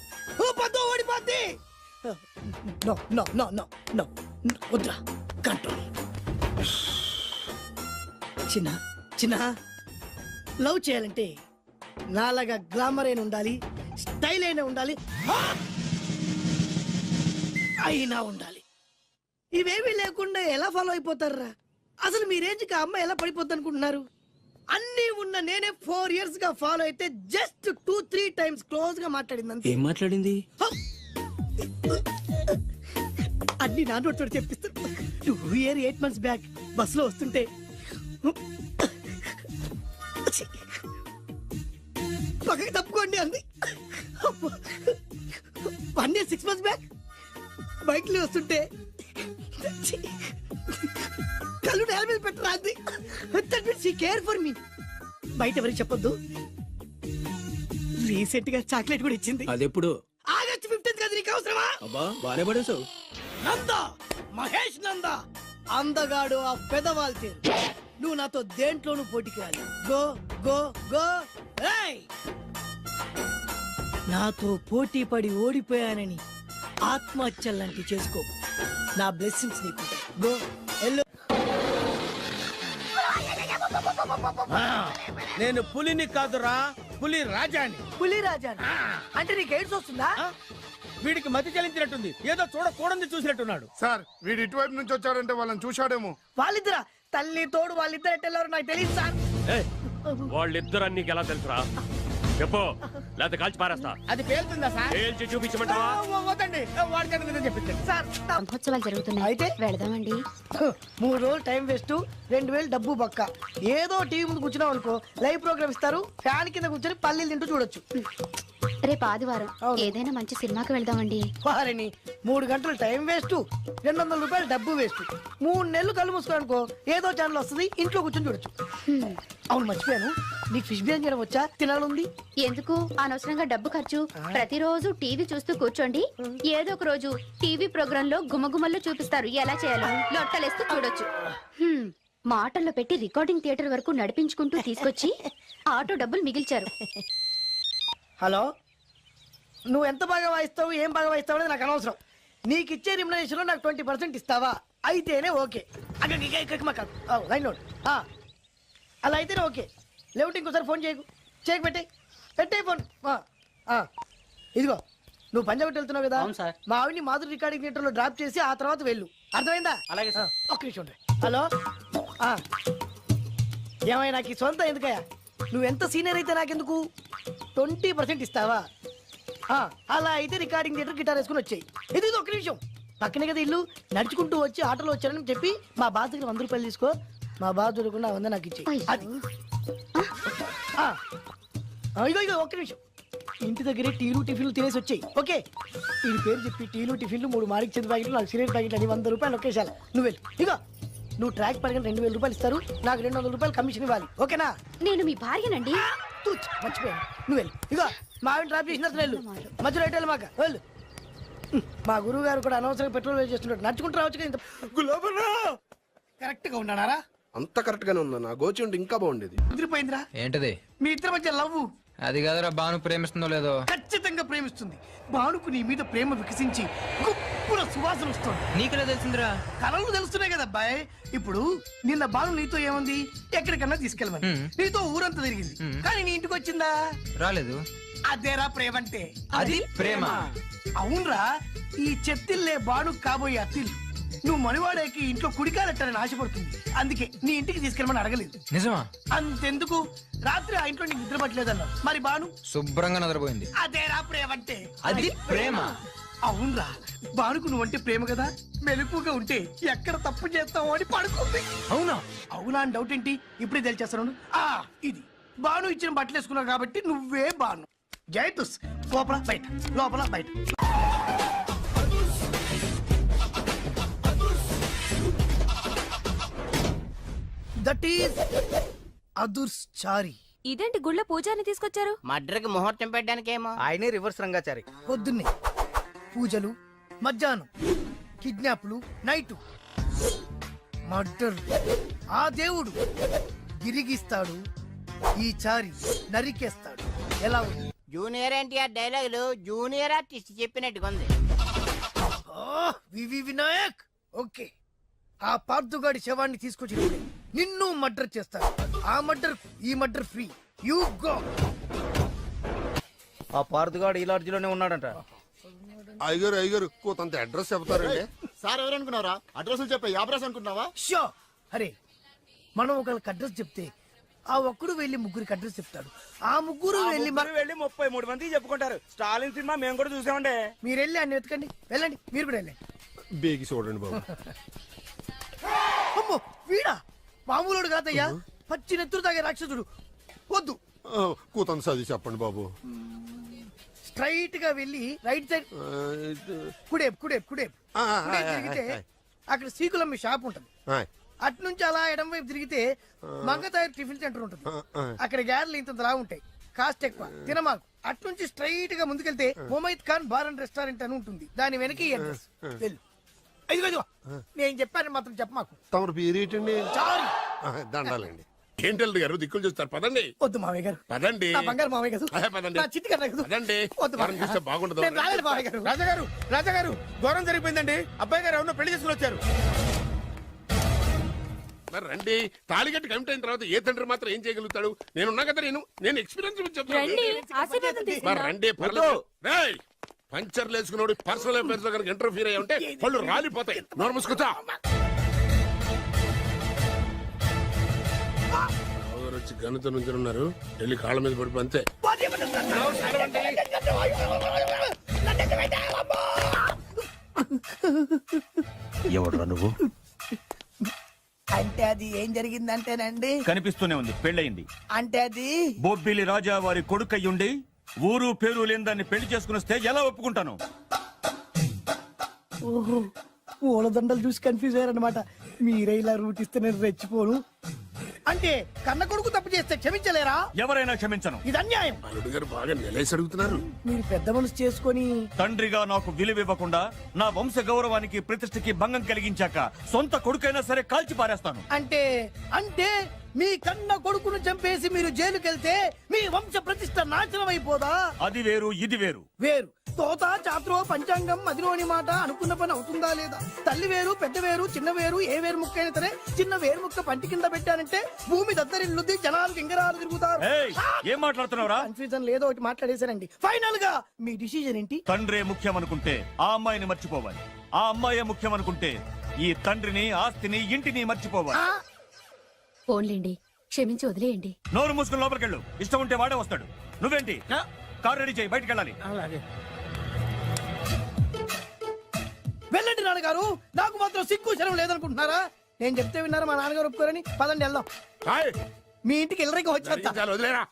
పద్దు ఓడిపోద్ది. No no no no no వద్రా కంట్రోల్. చిన్న చిన్న లవ్ చేయాలంటే నాలాగా గ్లామర్ అయినా ఉండాలి, స్టైల్ అయినా ఉండాలి, అయినా ఉండాలి. ఇవేమీ లేకుండా ఎలా ఫాలో అయిపోతారా? అసలు మీ రేంజ్కి ఆ అమ్మాయి ఎలా పడిపోద్ది అనుకుంటున్నారు? అన్ని ఉన్న నేనే 4 years గా ఫాలో అయితే జస్ట్ 2-3 times క్లోజ్ గా మాట్లాడింది. ఏం మాట్లాడింది? అన్ని నా నోట్ చెప్పిస్తాను. 8 months బ్యాక్ బస్ లో వస్తుంటే పక్కకి తప్పుకోండి అంది. 1 year 6 months బ్యాక్ బైక్ లో వస్తుంటే కళ్ళు నేల మీద పెట్టరా అంది. Care for me. బయట ఎవరికి చెప్పొద్దు. రీసెంట్ గా చాక్లెట్ కూడా ఇచ్చింది. అదెప్పుడు? ఆగస్ట్ 15th కదా. నీకు అవసరమా? అబ్బా బానే పడేసావు. నందా, మహేష్ నందా, అందగాడు ఆ పెదవాళ్ళ తీరు. నువ్వు నాతో దేంట్లోనూ పోటీకి రాలి. Go go go. ఏయ్! నాతో పోటీ పడి ఓడిపోయానని ఆత్మహత్యలాంటి చేసుకో. నా బ్లెస్సింగ్స్ నీకుంటాయి. Go yellow. నేను పులిని కాదురా, పులి రాజాని. పులి రాజా అంటే నీకు ఎయిడ్స్ వస్తుందా? వీడికి మతి చెల్లించినట్టుంది, ఏదో చూడకూడదు చూసినట్టున్నాడు. సార్ వీడు ఇటువైపు నుంచి వచ్చాడంటే వాళ్ళని చూశాడేమో. వాళ్ళిద్దరా? తల్లి తోడు వాళ్ళిద్దరు ఎట్టెళ్ళారు నాకు తెలియదు సార్. వాళ్ళిద్దరు నీకు ఎలా తెలుసురా? చెప్పు, లేకపోతే కాల్చి పారేస్తా. అది పేలుతుందా సార్? పేల్చి చూపించమంటావా? వద్దండి, వాడి చేత మీద చెప్పించండి సార్ బ్రహ్మోత్సవాలు జరుగుతున్నాయి అయితే వెళదామండి. 3 రోజులు టైం వేస్ట్, 2000 డబ్బు బక్క. ఏదో టీవీ ముందు కూర్చున్నావు అనుకో, లైవ్ ప్రోగ్రామ్ ఇస్తారు, ఫ్యాన్ కింద కూర్చొని పల్లీలు తింటూ చూడొచ్చు. రేపు ఆదివారం ఏదైనా మంచి సినిమాకి వెళ్దామండి. వారిని 3 గంటలు టైం వేస్ట్, 200 రూపాయలు డబ్బు వేస్ట్. 3 నెలలు కళ్ళు మూసుకో అనుకో, ఏదో ఛానల్ వస్తుంది, ఇంట్లో కూర్చొని చూడొచ్చు. అవును మర్చిపోయాను, నీకు ఫిష్ బిర్యానీ చేయడం వచ్చా? తినాలంది. ఎందుకు అనవసరంగా డబ్బు ఖర్చు? ప్రతిరోజు టీవీ చూస్తూ కూర్చోండి, ఏదో ఒక రోజు టీవీ ప్రోగ్రామ్ లో గుమ్మగుమ్మల్లో చూపిస్తారు ఎలా చేయాలో. లొట్టలేస్తూ చూడొచ్చు. మాటల్లో పెట్టి రికార్డింగ్ థియేటర్ వరకు నడిపించుకుంటూ తీసుకొచ్చి ఆటో డబ్బులు మిగిల్చారు. హలో, నువ్వు ఎంత బాగా వాయిస్తావు, ఏం బాగా వాయిస్తావు అనేది నాకు అనవసరం. నీకు ఇచ్చే రిమ్యునరేషన్ లో నాకు 20% ఇస్తావా? అయితేనే ఓకే. Line load. అలా అయితేనే ఓకే. లేవుంటే ఇంకోసారి ఫోన్ చేయకు. పెట్టే ఫోన్. ఇదిగో నువ్వు పంజాబ్ వెళ్తున్నావు కదా, అవును సార్. మా ఆవిడ్ని మాధురి రికార్డింగ్ థియేటర్ లో డ్రాప్ చేసి ఆ తర్వాత వెళ్ళు. అర్థమైందా? అలాగే సార్. ఒక్క నిమిషం ఉండు. హలో, ఏమైనా నాకు ఈ సొంత ఎందుకయ్యా? నువ్వెంత సీనియర్ అయితే నాకెందుకు? 20% ఇస్తావా? అలా అయితే రికార్డింగ్ థియేటర్ గిటార్ వేసుకుని వచ్చాయి. ఇది ఒక్క నిమిషం, పక్కనే కదా ఇల్లు. నడుచుకుంటూ వచ్చి ఆటోలో వచ్చారని చెప్పి మా బాస్ దగ్గర 100 రూపాయలు తీసుకో. మా బాస్ దొరకకుండా 100 నాకు ఇచ్చేయి. అది ఇగో ఒక్క నిమిషం. ఇంటి దగ్గరే టీలు టిఫిన్లు తినేసి వచ్చాయి. ఓకే, ఈ పేరు చెప్పి టీలు టిఫిన్లు 3 మారికి చెంది ప్యాకెట్లు, 4 సిగరెట్ ప్యాకెట్లు అని 100 రూపాయలు ఒకేసారి. నువ్వు వెళ్ళు. ఇగో నువ్వు ట్రాక్ పడిన 2000 రూపాయలు ఇస్తారు, నాకు 200 రూపాయలు కమిషన్ ఇవ్వాలి. ఓకేనా? నేను మీ భార్యనండి. మర్చిపోయాను. నువ్వు వెళ్ళు. ఇగో మా ఆవిడ డ్రాప్ చేసిన వెళ్ళు. మధ్యలో ఎటు మాక వెళ్ళు. మా గురువు గారు కూడా అనవసరంగా పెట్రోల్ వేస్ట్ చేస్తుంటాడు. నడుచుకుంటూ రావచ్చు కదా. కరెక్ట్ గా ఉన్నారా? అంత కరెక్ట్ గానే ఉందా? నా గోచి ఉంటే ఇంకా బాగుండేది. కుదిరిపోయిందిరా. ఏంటది? మీ ఇద్దరి మధ్య లవ్ అది కాదురా బాను ప్రేమిస్తుందో లేదో. ఖచ్చితంగా ప్రేమిస్తుంది. బానుకు నీ మీద ప్రేమ వికసించి గుప్పున సువాసన వస్తుంది. నీకెలా తెలిసిందిరా? కలలు తెలుస్తున్నాయి కదా అబ్బాయి. ఇప్పుడు నిన్న బాను నీతో ఏముంది, ఎక్కడికన్నా తీసుకెళ్ళమని నీతో ఊరంతా తిరిగింది, కానీ నీ ఇంటికి వచ్చిందా? రాలేదు. అదేరా ప్రేమ అంటే. అది ప్రేమ. అవునరా, ఈ చెత్తిల్లే బాను కాబోయే అత్తిల్లు. నువ్వు మనివాడేకి ఇంట్లో కుడికాలెట్టాలని ఆశపడుతుంది, అందుకే నీ ఇంటికి తీసుకెళ్ళమని అడగలేదు. నిజమా? అంతెందుకు, రాత్రి ఆ ఇంట్లో నీకు నిద్ర పట్టలేదన్నా. మరి బాను శుభ్రంగా నిద్రపోయింది. అదేరా ప్రేమ అంటే. అది ప్రేమ. అవునరా, బానుకు నువ్వంటే ప్రేమ కదా, మెలకుగా ఉంటే ఎక్కడ తప్పు చేస్తావు అని పడుకుంది. అవునా? అవునా అని డౌట్ ఏంటి, ఇప్పుడే తెలిచేస్తాను. ఇది బాను ఇచ్చిన బట్టలు వేసుకున్నావు కాబట్టి నువ్వే బాను. జైతుస్ లోపల బయట, లోపల బయట. దట్ ఈస్ అదుర్స్ చారి. ఇదేంటి గుళ్ళ పూజాని తీసుకొచ్చారు? మడ్రకి ముహూర్తం పెట్టడానికేమో. ఆయనే రివర్స్ రంగాచారి. పొద్దున్నే పూజలు, మధ్యాహ్నం కిడ్నాప్లు, నైటు మర్డర్. ఆ దేవుడు గిరిగిస్తాడు, ఈ చారి నరికేస్తాడు. ఎలా ఉంది? జూనియర్ ఎన్టీఆర్ డైలాగులు జూనియర్ ఆర్టిస్ట్ చెప్పినట్టుగా ఉంది. వివి వినాయక్. ఓకే, ఆ పార్థుగాడి శవాన్ని తీసుకొచ్చినప్పుడే నిన్ను మర్డర్ చేస్తాడు. ఆ మర్డర్ ఈ మర్డర్ ఫ్రీ. You go. ఆ పార్థగాడు ఈ లాడ్జిలోనే ఉన్నాడంట. అయ్యగారు అయ్యగారు కొంత అడ్రస్ చెప్తారండి. సార్ ఎవరనుకున్నారా? అడ్రస్ చెప్పే యాబ్రాస్ అనుకున్నావా? షో. అరే, మనం ఒకరికి అడ్రస్ చెప్తే ఆ ఒక్కడు వెళ్ళి ముగ్గురికి అడ్రస్ చెప్తాడు. ఆ ముగ్గురు వెళ్ళి 33 మందికి చెప్పుకుంటారు. స్టాలిన్ సినిమా మేము కూడా చూసామండి. మీరు వెళ్ళి అన్ని వెతకండి. వెళ్ళండి, మీరు కూడా వెళ్ళండి. బేగి చూడండి బాబు. అమ్మో, వీడా? మామూలుడు కాదయ్యా, పచ్చి నెత్తురు తాగే రాక్షసుడు. వద్దు, కూతంత చదివి చెప్పండి బాబు. స్ట్రైట్ గా వెళ్ళి రైట్ సైడ్ కుడేపు కుడేపు కుడేపు కుడేపు తిరిగితే అక్కడ సీకులమ్మి షాప్ ఉంటది. అటు నుంచి అలా ఎడం వైపు తిరిగితే మంగతాయి టిఫిన్ సెంటర్ ఉంటుంది. అక్కడ గ్యారెలు ఇంత లా ఉంటాయి, కాస్ట్ ఎక్కువ, తినమాకు. అటు నుంచి స్ట్రైట్ గా ముందుకెళ్తే Mumaith Khan bar and restaurant అని ఉంటుంది. దాని వెనక ఈ అడ్రస్. వెళ్ళు. ఇదిగో నేను చెప్పాను మాత్రం చెప్పమాకు. తమరు పేరేటండి? చాలు. దండాలండి. ఏంటల్లుడు గారు దిక్కులు చూస్తారు, పదండి. వద్దు మామయ్య గారు. పదండి. నా బంగారు మామయ్య గారు. పదండి. నా చిట్టి గారు కదా. పదండి. వద్దు వారం చూస్తే బాగుండదు. నేను రాలేదు మామయ్య గారు. రాజాగారు, రాజాగారు, ఘోరం జరిగిపోయిందండి. అబ్బాయి గారు ఎవరినో పెళ్లి చేసుకుని వచ్చారు. మరి రండి. తాళిగట్టి కమిట్ అయిన తర్వాత ఏ తండ్రి మాత్రం ఏం చేయగలుగుతాడు? నేనున్నా కదా, నేను ఎక్స్పీరియన్స్ చెప్తాను. మరి రండి, పర్లేదు. రేయ్, పంచర్లు వేసుకున్నాడు పర్సనల్ అఫైర్స్ లో కనుక ఇంటర్ఫీర్ అయ్యి ఉంటే పళ్ళు రాలిపోతాయి. నోరు మూసుకొచ్చా. వచ్చి గణిత నుంచి ఉన్నారు, వెళ్ళి కాళ్ళ మీద పడిపో అంతే. ఎవడురా నువ్వు? అంటే అది ఏం జరిగిందంటేనండి, కనిపిస్తూనే ఉంది, పెళ్ళయింది. అంటే అది బొబ్బిలి రాజా వారి కొడుకయ్యుండి ఊరు పేరు లేని దాన్ని పెళ్లి చేసుకుని వస్తే ఎలా ఒప్పుకుంటాను? ఓహో, పూలదండలు చూసి కన్ఫ్యూజ్ అయ్యారనమాట. మీరే ఇలా రూట్ ఇస్తే నేను రెచ్చిపోను. అంటే కన్న కొడుకు తప్పు చేస్తే క్షమించలేరా? ఎవరైనా క్షమించను. ఇది అన్యాయం. అల్లుడు గారు బాగా నిలేసి అడుగుతున్నారు. మీరు పెద్ద మనసు చేసుకొని తండ్రిగా నాకు విలువివ్వకుండా నా వంశ గౌరవానికి ప్రతిష్టకి భంగం కలిగించాక సొంత కొడుకైనా సరే కాల్చి పారేస్తాను. అంటే అంటే మీ కన్న కొడుకును చంపేసి మీరు జైలుకెళ్తే మీ వంశ ప్రతిష్ట నాశనం అయిపోదా? అది వేరు, ఇది వేరు. వేరు. తోత చాత్రో పంచాంగం మదిలోని మాట అనుకున్న పని అవుతుందా లేదా? తల్లి వేరు, పెద్ద వేరు, చిన్న వేరు, ఏ వేరు ముక్క అయినా సరే చిన్న వేరు ముక్క పంటి కింద పెట్టానంటే భూమి దద్దరిల్లుద్ది, జనాలు గింగరాలు తిరుగుతారు. ఏయ్, ఏం మాట్లాడుతున్నావురా? కన్ఫ్యూజన్ లేదో ఒకటి మాట్లాడేశారండి. ఫైనల్ గా మీ డిసిజన్ ఏంటి? తండ్రే ముఖ్యం అనుకుంటే ఆ అమ్మాయిని మర్చిపోవాలి. ఆ అమ్మాయే ముఖ్యం అనుకుంటే ఈ తండ్రిని, ఆస్తిని, ఇంటిని మర్చిపోవాలి. ఫోన్లేండి, క్షమించి వదిలేయండి. నోరు మూసుకుని లోపలికెళ్ళు. ఇష్టం ఉంటే వాడే వస్తాడు. నువ్వేంటి? కార్ రెడీ చేయి, బయటికి వెళ్ళాలి. వెళ్ళండి నాన్నగారు, నాకు మాత్రం సిగ్గు శరం లేదనుకుంటున్నారా? నేను చెప్తే విన్నారా? మా నాన్నగారు ఒప్పుకోరని. పదండి వెళ్దాం. మీ ఇంటికి ఎల్లరికి వచ్చేస్తా. వదిలేరా,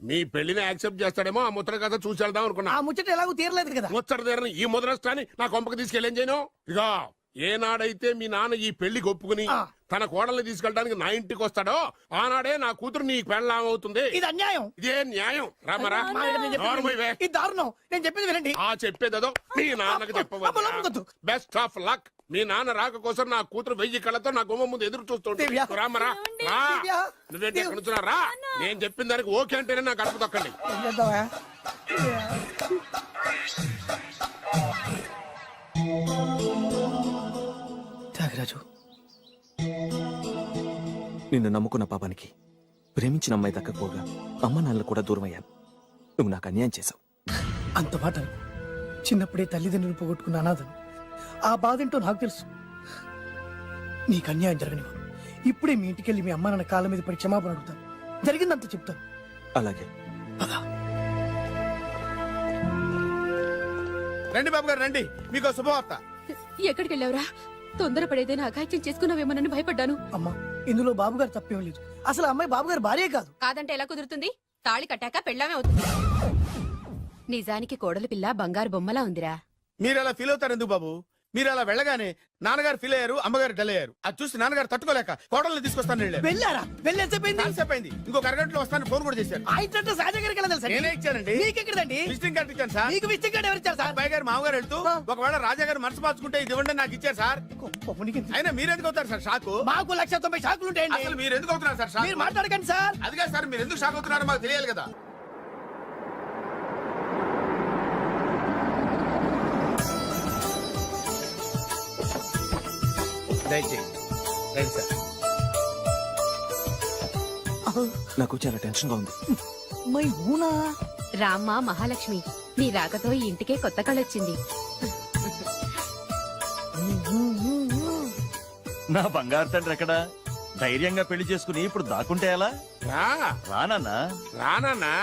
మీ పెళ్లిని యాక్సెప్ట్ చేస్తాడేమో ఆ ముద్ర కథ చూసి వెళ్దాం అనుకున్నా. ఆ ముచ్చట ఎలాగో తీరలేదు కదా. ముచ్చట తీరని ఈ ముద్రష్టాన్ని నా కొంపకి తీసుకెళ్ళేం చేయను. ఇక ఏనాడైతే మీ నాన్న ఈ పెళ్లికి ఒప్పుకుని తన కోడల్ని తీసుకెళ్ళడానికి నా ఇంటికి వస్తాడో ఆనాడే నా కూతురు నీ పెళ్ళాం అవుతుంది. ఇది అన్యాయం. ఇదే న్యాయం. రామరా, ఇది దారుణం. నేను చెప్పేది వినండి. ఆ చెప్పేదో మీ నాన్నకి చెప్పవచ్చు. Best of luck. మీ నాన్న రాక కోసం నా కూతురు 1000 కళ్ళతో నా గుమ్మ ముందు ఎదురు చూస్తుంటే దివ్య. రామరా రా దివ్య. నువ్వేంటి ఎక్కడ నుంచున్నా? రా నేను చెప్పిన దానికి ఓకే అంటేనే నాకు అడుపు తొక్కండి. ఏం చేద్దామా? త్యాగరాజు, నిన్ను నమ్ముకున్న పాపానికి ప్రేమించిన అమ్మాయి దక్కకపోగా అమ్మ నాన్నలు కూడా దూరం అయ్యాను. నువ్వు నాకు అన్యాయం చేశావు. అంత మాట అనకు. చిన్నప్పుడే తల్లిదండ్రులు పోగొట్టుకున్న అనాథను. ఆ బాధ ఏంటో నాకు తెలుసు. నీకు అన్యాయం జరగనివ్వను. ఇప్పుడే మీ ఇంటికెళ్ళి మీ అమ్మ నాన్న కాళ్ళ మీద పడి క్షమాపణ అడుగుతాను. జరిగిందంత చెప్తాను. అలాగే. రండి బాబు గారు రండి, మీకు శుభవార్త. ఎక్కడికి వెళ్ళావురా? తొందరపడేదైనా అఘాయిత్యం చేసుకున్నావేమోనని భయపడ్డాను. అమ్మా, ఇందులో బాబుగారు తప్పేం లేదు. అసలు ఆ అమ్మాయి బాబుగారు భార్యే కాదు. కాదంటే ఎలా కుదురుతుంది? తాళి కట్టాక పెళ్ళామే అవుతుంది. నిజానికి కోడలి పిల్ల బంగారు బొమ్మలా ఉందిరా. మీరు అలా ఫీల్ అవుతారు ఎందుకు బాబు? మీరు అలా వెళ్ళగానే నాన్నగారు ఫీల్ అయ్యారు, అమ్మగారు డల్ అయ్యారు. అది చూసి నాన్నగారు తట్టుకోలేక కోడల్ని తీసుకొస్తాను వెళ్ళారు. వెళ్ళారా? వెళ్ళేసేపోయింది. ఇంకొక అరగంటలో వస్తాను ఫోన్ కూడా చేశారు. ఆ ఇంట్లో సహజ గారికి ఎలా తెలుసా? నేనే ఇచ్చానండి. మీకెక్కడండి? విజిటింగ్ కార్డు ఇచ్చాను సార్. మీకు విజిటింగ్ కార్డు ఎవరు ఇచ్చారు సార్? అబ్బాయి గారు మామగారు వెళ్తూ ఒకవేళ రాజా గారు మనసు మార్చుకుంటే ఇది ఇవ్వండి నాకు ఇచ్చారు సార్. అయినా మీరు ఎందుకు అవుతారు సార్ షాకు? మాకు 190 షాకులు ఉంటాయండి. అసలు మీరు ఎందుకు అవుతున్నారు సార్ షాక్? మీరు మాట్లాడకండి సార్. అది కాదు సార్, మీరు ఎందుకు షాక్ అవుతున్నారో మాకు తెలియాలి కదా. దయచేయండి రండి సార్. నాకు చాలా టెన్షన్ గా ఉంది. మై ఊనా రామ్మ మహాలక్ష్మి, నీ రాకతో ఈ ఇంటికే కొత్త కళొచ్చింది. నా బంగారు తండ్రి ఎక్కడా? ధైర్యంగా పెళ్లి చేసుకుని ఇప్పుడు దాక్కుంటే ఎలా? రా రానన్నా. రానా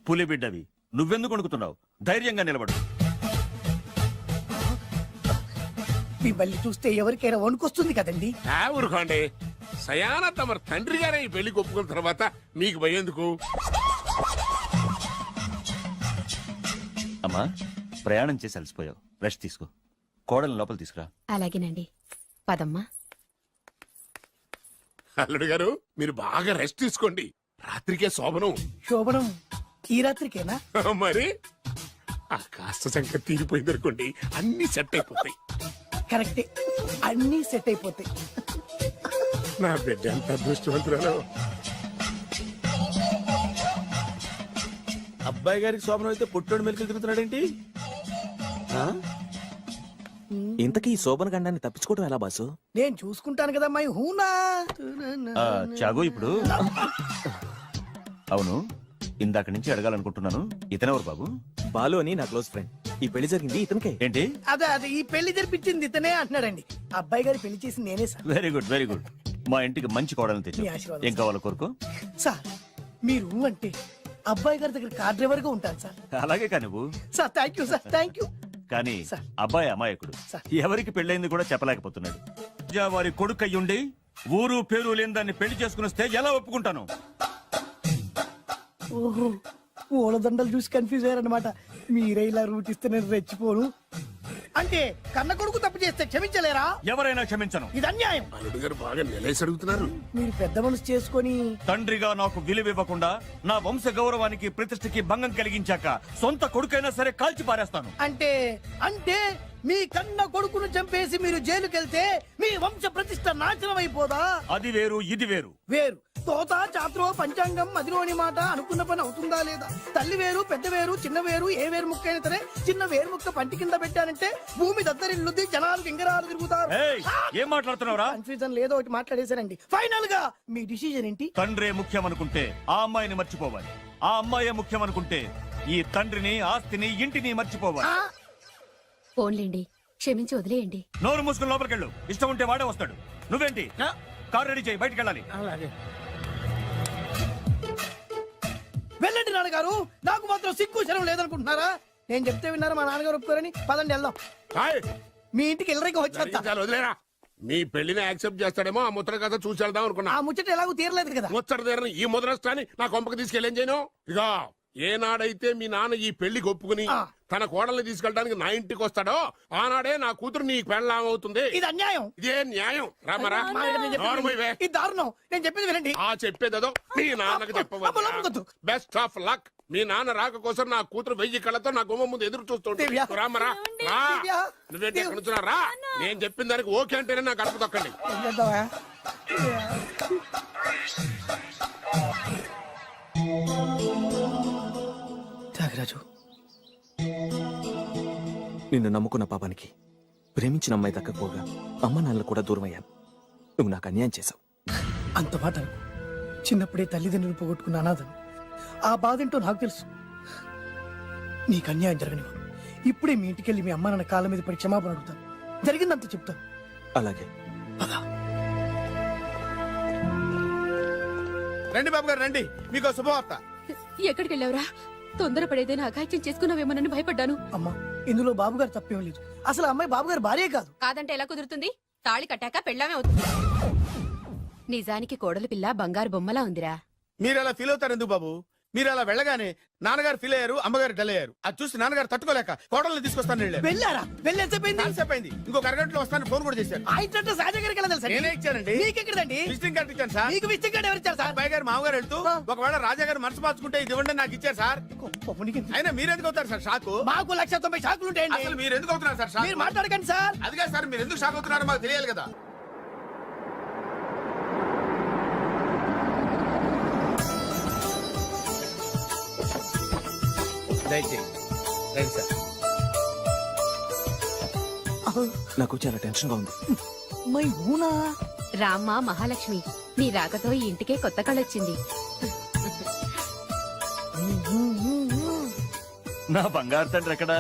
పులి బిడ్డవి, నువ్వెందుకు వణుకుతున్నావు? ధైర్యంగా నిలబడు. మిమ్మల్ని చూస్తే ఎవరికైనా వణుకొస్తుంది కదండి. ఊరుకోండి. సయాన తమ తండ్రి గారే ఈ పెళ్లి ఒప్పుకున్న తర్వాత మీకు భయందుకు? అమ్మా, ప్రయాణం చేసి అలసిపోయావు, రెస్ట్ తీసుకో. కోడలు లోపల తీసుకురా. అలాగేనండి, పదమ్మా. అల్లుడు గారు మీరు బాగా రెస్ట్ తీసుకోండి. రాత్రికే శోభనం. శోభనం ఈ రాత్రికేనా? మరి ఆ కాస్త సంఖ్య తీరిపోయింది అనుకోండి, అన్ని సెట్ అయిపోతాయి. కరెక్టే, అన్ని సెట్ అయిపోతాయి. నా బిడ్డ ఎంత అదృష్టవంతురాలు. అబ్బాయి గారికి శోభనం అయితే పుట్టోడు మెలికలు తిరుగుతున్నాడేంటి? ఇంతకీ ఈ శోభన గండాన్ని తప్పించుకోవడం ఎలా బాసు? నేను చూసుకుంటాను కదా మై హూనా. చాగు ఇప్పుడు. అవును, ఇందాక నుంచి అడగాలనుకుంటున్నాను, ఇతనెవరు బాబు? బాలు అని నా క్లోజ్ ఫ్రెండ్. ఈ పెళ్లి జరిగింది ఇతనికే. ఏంటి? అదే ఈ పెళ్లి జరిపించింది ఇతనే అంటున్నాడండి. అబ్బాయి గారి పెళ్లి చేసింది నేనే sir. Very good, very good. మా ఇంటికి మంచి కోడలను తెచ్చు. మీ ఆశీర్వాదం ఏం కావాలో కోరుకో. సార్ మీరు అంటే అబ్బాయి గారి దగ్గర కార్ డ్రైవర్ గా ఉంటాను సార్. అలాగే కానీ నువ్వు. Sir thank you sir, thank you. కానీ సార్. అబ్బాయి అమాయకుడు, సార్. ఎవరికి పెళ్ళైంది కూడా చెప్పలేకపోతున్నాడు. వారి కొడుకు అయ్యుండి ఊరు పేరు లేని దాన్ని పెళ్లి చేసుకుని వస్తే ఎలా ఒప్పుకుంటాను? ఓహో, పూలదండలు చూసి కన్ఫ్యూజ్ అయ్యారనమాట. మీరే ఇలా రూట్ ఇస్తే నేను రెచ్చిపోను. అంటే కన్న కొడుకు తప్పు చేస్తే క్షమించలేరా? ఎవరైనా క్షమించను. ఇది అన్యాయం. అల్లుడు గారు బాగా నిలేసి అడుగుతున్నారు. మీరు పెద్ద మనసు చేసుకొని తండ్రిగా నాకు విలువ ఇవ్వకుండా నా వంశ గౌరవానికి ప్రతిష్టకి భంగం కలిగించాక సొంత కొడుకైనా సరే కాల్చి పారేస్తాను. అంటే అంటే మీ కన్న కొడుకును చంపేసి మీరు జైలుకెళ్తే మీ వంశ ప్రతిష్ట నాశనం అయిపోదా? అది వేరు, ఇది వేరు. వేరు. తోత చాత్రో పంచాంగం మదిలోని మాట అనుకున్న పని అవుతుందా లేదా? తల్లి వేరు, పెద్ద వేరు, చిన్న వేరు, ఏ వేరు ముక్క అయినా సరే చిన్న వేరు ముక్క పంటి కింద పెట్టానంటే భూమి దద్దరిల్లుద్ది, జనాలు గింగరాలు తిరుగుతారు. ఏయ్, ఏం మాట్లాడుతున్నావురా? కన్ఫ్యూజన్ లేదో ఒకటి మాట్లాడేశానండి. ఫైనల్ గా మీ డిసిజన్ ఏంటి? తండ్రే ముఖ్యం అనుకుంటే ఆ అమ్మాయిని మర్చిపోవాలి. ఆ అమ్మాయే ముఖ్యం అనుకుంటే ఈ తండ్రిని, ఆస్తిని, ఇంటిని మర్చిపోవాలి. ఫోన్లేండి, క్షమించి వదిలేయండి. నోరు మూసుకుని లోపలికెళ్ళు. ఇష్టం ఉంటే వాడే వస్తాడు. నువ్వేంటి? కారు రెడీ చేయి, బయటికి వెళ్ళాలి. వెళ్ళండి నాన్నగారు. నాకు మాత్రం సిగ్గు శరం లేదనుకుంటున్నారా? నేను చెప్తే విన్నారా మా నాన్నగారు ఒప్పుకోరని? పదండి వెళ్దాం. మీ ఇంటికి ఎల్లరికి వచ్చేస్తా జరిగించాలి, వదిలేరా. మీ పెళ్లిని యాక్సెప్ట్ చేస్తాడేమో ఆ ముద్ర కథ చూసి వెళ్దాం అనుకున్నా. ఆ ముచ్చట ఎలాగో తీరలేదు కదా. ముచ్చట తీరని ఈ ముద్రష్టాన్ని నా కొంపకి తీసుకెళ్ళేం చేయను. ఇక ఏనాడైతే మీ నాన్న ఈ పెళ్లికి ఒప్పుకుని తన కోడల్ని తీసుకెళ్ళడానికి నా ఇంటికి వస్తాడో ఆనాడే నా కూతురు నీ పెళ్ళాం అవుతుంది. ఇది అన్యాయం. ఇదే న్యాయం. రామరా మా ఆయన నేను చెప్పేది ఇది దారుణం. నేను చెప్పేది వినండి. ఆ చెప్పేదో మీ నాన్నకి చెప్పవచ్చు. Best of luck. మీ నాన్న రాక కోసం నా కూతురు 1000 కళ్ళతో నా గుమ్మ ముందు ఎదురు చూస్తుంటే రామరా రా. నువ్వేంటి ఎక్కడ నుంచున్నా రా. నేను చెప్పిన దానికి ఓకే అంటేనే నా గడప తొక్కండి. త్యాగరాజు, నిన్ను నమ్ముకున్న పాపానికి ప్రేమించిన అమ్మాయి దక్కకపోగా అమ్మ నాన్నలు కూడా దూరం అయ్యాను. నువ్వు నాకు అన్యాయం చేశావు. అంత మాట అనకు. చిన్నప్పుడే తల్లిదండ్రులు పోగొట్టుకున్న అనాథను. ఆ బాధ ఏంటో నాకు తెలుసు. నీకు అన్యాయం జరగనివ్వను. ఇప్పుడే మీ ఇంటికి వెళ్ళి మీ అమ్మ నాన్న కాళ్ళ మీద పడి క్షమాపణ అడుగుతాను. జరిగిందంత చెప్తాను. అలాగే. రండి బాబు గారు రండి, మీకు శుభవార్త. ఎక్కడికి వెళ్ళావురా? తొందరపడేదైనా అఘాయిత్యం చేసుకున్నావేమోనని భయపడ్డాను. అమ్మా, ఇందులో బాబు గారు తప్పేం లేదు. అసలు ఆ అమ్మాయి బాబు గారు భార్యే కాదు. కాదంటే ఎలా కుదురుతుంది? తాళి కట్టాక పెళ్ళామే అవుతుంది. నిజానికి కోడలి పిల్ల బంగారు బొమ్మలా ఉందిరా. మీరు అలా ఫీల్ అవుతారు ఎందుకు బాబు? మీరు అలా వెళ్ళగానే నాన్నగారు ఫీల్ అయ్యారు, అమ్మగారు డల్ అయ్యారు. అది చూసి నాన్నగారు తట్టుకోలేక కోడల్ని తీసుకొస్తాను వెళ్ళారా? వెళ్ళేసేపోయింది. ఇంకొక అరగంటలో వస్తాను ఫోన్ కూడా చేశారు. ఆ ఇంట్లో సహజ గారికి ఎలా తెలుసా? నేనే ఇచ్చానండి. మీకెక్కడండి? విజిటింగ్ కార్డు ఇచ్చాను సార్. మీకు విజిటింగ్ కార్డు ఎవరు ఇచ్చారు సార్? అబ్బాయి గారు మామగారు వెళ్తూ ఒకవేళ రాజా గారు మనసు మార్చుకుంటే ఇది ఇవ్వండి నాకు ఇచ్చారు సార్. అయినా మీరు ఎందుకు అవుతారు సార్ షాక్? మాకు 190 షాకులు ఉంటాయండి. అసలు మీరు ఎందుకు అవుతున్నారు సార్ షాక్? మీరు మాట్లాడకండి సార్. అదిగా సార్, మీరు ఎందుకు షాక్ అవుతున్నారో మాకు తెలియాలి కదా. నాకు చాలా టెన్షన్ గా ఉంది. మై ఊనా రామ్మ మహాలక్ష్మి, నీ రాకతో ఈ ఇంటికే కొత్త కళొచ్చింది. నా బంగారు తండ్రి ఎక్కడా?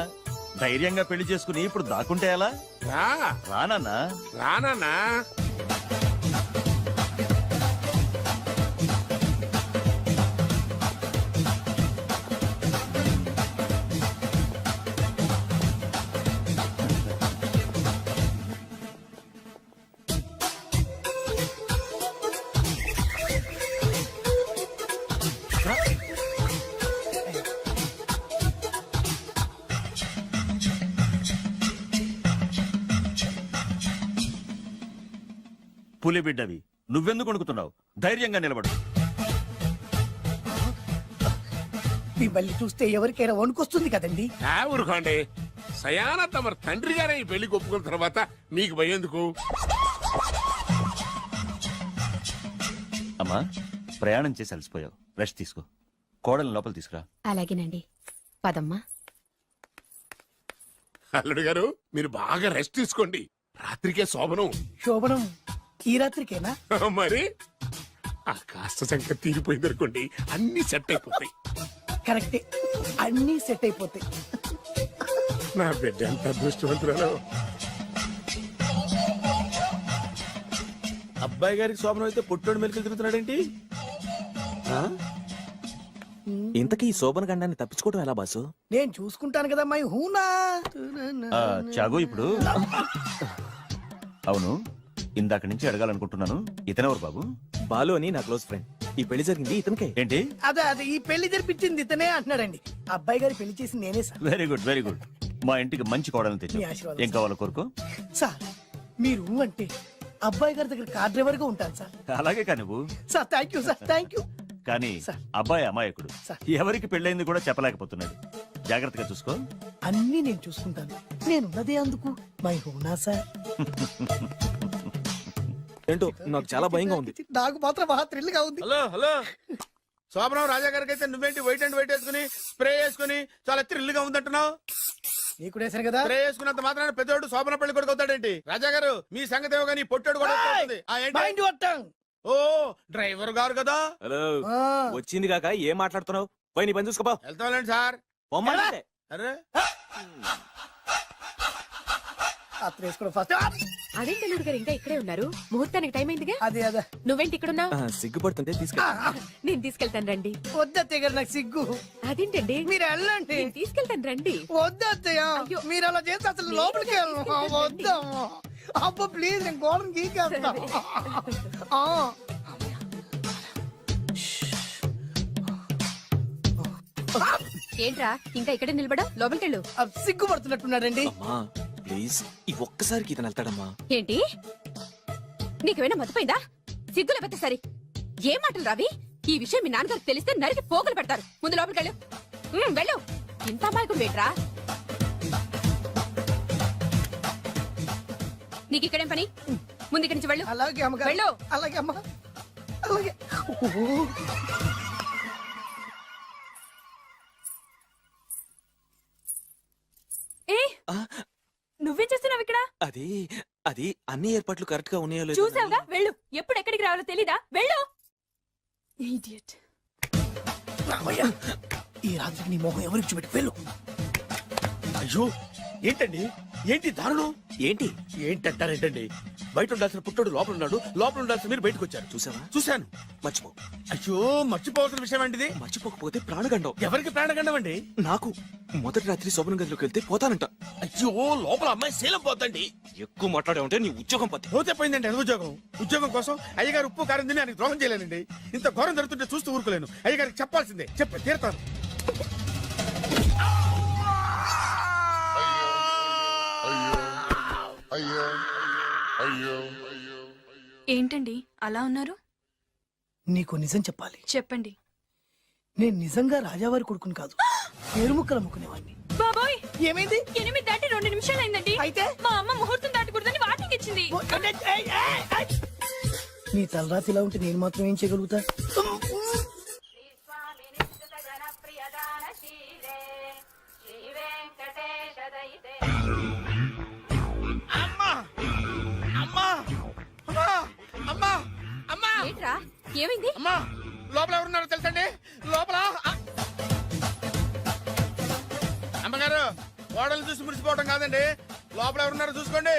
ధైర్యంగా పెళ్లి చేసుకుని ఇప్పుడు దాక్కుంటే ఎలా? రానన్నా రానా పులి బిడ్డవి, నువ్వెందుకు వణుకుతున్నావు? ధైర్యంగా నిలబడు. మిమ్మల్ని చూస్తే ఎవరికైనా వణుకొస్తుంది కదండి. ఊరుకోండి. సయాన తమ తండ్రి గారే ఈ పెళ్లి ఒప్పుకున్న తర్వాత మీకు భయందుకు? అమ్మా, ప్రయాణం చేసి అలసిపోయావు, రెస్ట్ తీసుకో. కోడలు లోపల తీసుకురా. అలాగేనండి, పదమ్మా. అల్లుడు గారు, మీరు బాగా రెస్ట్ తీసుకోండి. రాత్రికే శోభనం. శోభనం ఈ రాత్రికేనా? మరి ఆ కాస్త సంఖ్య తీరిపోయింది అనుకోండి, అన్ని సెట్ అయిపోతాయి. కరెక్టే, అన్ని సెట్ అయిపోతాయి. నా బిడ్డ ఎంత అదృష్టవంతురాలు. అబ్బాయి గారికి శోభనం అయితే పుట్టోడు మెలికలు తిరుగుతున్నాడేంటి? ఇంతకీ ఈ శోభన గండాన్ని తప్పించుకోవడం ఎలా బాసు? నేను చూసుకుంటాను కదా మై హూనా. చాగు ఇప్పుడు. అవును, ఇందాక నుంచి అడగాలనుకుంటున్నాను, ఇతనెవరు బాబు? బాలు అని నా క్లోజ్ ఫ్రెండ్. ఈ పెళ్లి జరిగింది ఇతనికే. ఏంటి? అదే ఈ పెళ్లి జరిపించింది ఇతనే అంటున్నాడండి. అబ్బాయి గారి పెళ్లి చేసింది నేనే sir. Very good, very good. మా ఇంటికి మంచి కోడలు తెచ్చు. మీ ఆశీర్వాదం ఏం కావాలో కోరుకో. సార్, మీరు అంటే అబ్బాయి గారి దగ్గర కార్ డ్రైవర్ గా ఉంటాను సార్. అలాగే కా నువ్వు. Sir thank you sir, thank you. కానీ అబ్బాయి అమాయకుడు, ఎవరికి పెళ్ళైంది కూడా చెప్పలేకపోతున్నాడు. జాగ్రత్తగా చూసుకో. అన్ని నేను చూసుకుంటాను. నేనున్నదే అందుకు మై హూనా సార్. ఏంటో నాకు చాలా భయంగా ఉంది. నాకు మాత్రం బాగా థ్రిల్ గా ఉంది. హలో హలో, శోభనం రాజా గారికి అయితే నువ్వేంటి వైట్ అండ్ వైట్ వేసుకుని స్ప్రే వేసుకుని చాలా థ్రిల్ గా ఉందంటున్నావు? నీకు వేసాను కదా. స్ప్రే వేసుకున్నంత మాత్రాన పెద్దోడు శోభన పెళ్లి కొడుకు అవుతాడేంటి? రాజా గారు, మీ సంగతి ఏమో కానీ పొట్టోడు కూడా అవుతుంది. మైండ్ వట్టాం. ఓ డ్రైవర్ గారు కదా. హలో, వచ్చింది కాక ఏం మాట్లాడుతున్నావు? పోయి నీ పని చూసుకోపో. వెళ్తాంలేండి సార్. పొమ్మంటే. అరే అత్ర వేసుకోవడం ఫస్ట్ అదేంటి అల్లుడు గారు ఇంకా ఇక్కడే ఉన్నారు? ముహూర్తానికి టైం అయిందిగా. అదే అదే నువ్వేంటి ఇక్కడున్నా? సిగ్గుపడుతుంటే తీసుకెళ్ళి నేను తీసుకెళ్తాను రండి. వద్దత్తయ్య గారు నాకు సిగ్గు. అదేంటండి? మీరు వెళ్ళండి. నేను తీసుకెళ్తాను రండి. వద్దత్తయ్య అయ్యో. మీరు అలా చేస్తే అసలు లోపలికి వెళ్ళను. వద్దమ్మా అబ్బా ప్లీజ్ నేను గోడను గీకేస్తా. ఏంట్రా ఇంకా ఇక్కడే నిలబడా? లోపలికెళ్ళు. సిగ్గుపడుతున్నట్టున్నారండి. అమ్మా ప్లీజ్ ఈ ఒక్కసారికి ఇతను వెళ్తాడమ్మా. ఏంటి నీకేమైనా మతిపోయిందా? సిగ్గు లేకపోతే సరి. ఏం మాటలు రావి? ఈ విషయం మీ నాన్నగారికి తెలిస్తే నరికి పోగులు పెడతారు. ముందు లోపలికెళ్ళు. వెళ్ళు. ఇంత అమాయకుడు వేట్రా? నీకు ఇక్కడేం పని? ముందు ఇక్కడి నుంచి వెళ్ళు. అలాగే అమ్మగారు. వెళ్ళు. అలాగే అమ్మా అలాగే. నువ్వేం చేస్తున్నావు ఇక్కడ? అది అది అన్ని ఏర్పాట్లు కరెక్ట్ గా ఉన్నాయో లేదో చూసావుగా? వెళ్ళు. ఎప్పుడు ఎక్కడికి రావాలో తెలీదా? వెళ్ళు. Idiot. రామయ్య ఈ రాత్రికి నీ మొహం ఎవరికి చూపెట్టి వెళ్ళు. అయ్యో ఏంటండి ఏంటి దారుణం? ఏంటి ఏంటంటారేంటండి? బయట ఉండాల్సిన పుట్టోడు లోపల ఉన్నాడు, లోపల ఉండాల్సిన మీరు బయటకు వచ్చారు. చూసావా? చూశాను. మర్చిపో. అయ్యో మర్చిపోవాల్సిన విషయం ఏంటిది? మర్చిపోకపోతే ప్రాణగండం. ఎవరికి ప్రాణగండం అండి? నాకు మొదటి రాత్రి శోభన గదిలోకి వెళ్తే పోతానంట. అయ్యో లోపల అమ్మాయి శీలం పోతండి. ఎక్కువ మాట్లాడే ఉంటే నీ ఉద్యోగం పోతే. పోతే పోయిందండి అది ఉద్యోగం. ఉద్యోగం కోసం అయ్యగారు ఉప్పు కారం తిని ఆయనకు ద్రోహం చేయలేనండి. ఇంత ఘోరం జరుగుతుంటే చూస్తూ ఊరుకోలేను. అయ్యగారికి చెప్పాల్సిందే. చెప్పి తీరుతాను. ఏంటండి అలా ఉన్నారు? నీకు నిజం చెప్పాలి. చెప్పండి. నేను నిజంగా రాజావారి కొడుకుని కాదు, పేరుముక్కలు అమ్ముకునేవాడిని. బాబోయ్ ఏమైంది? 8 దాటి 2 నిమిషాలు అయిందండి. అయితే మా అమ్మ ముహూర్తం దాటకూడదని వార్నింగ్ ఇచ్చింది. నీ తలరాతి ఇలా ఉంటే నేను మాత్రం ఏం చేయగలుగుతా? ఏంట్రా ఏమైంది? అమ్మా లోపల ఎవరున్నారో తెలుసండి? లోపల అమ్మగారు ఓడలు చూసి మురిసిపోవడం కాదండి, లోపల ఎవరున్నారో చూసుకోండి.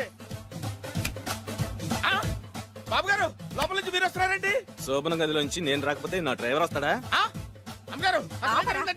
బాబు గారు లోపల నుంచి మీరు వస్తున్నారండి? శోభన గదిలోంచి నేను రాకపోతే నా డ్రైవర్ వస్తాడా? అమ్మగారు ఆపరా.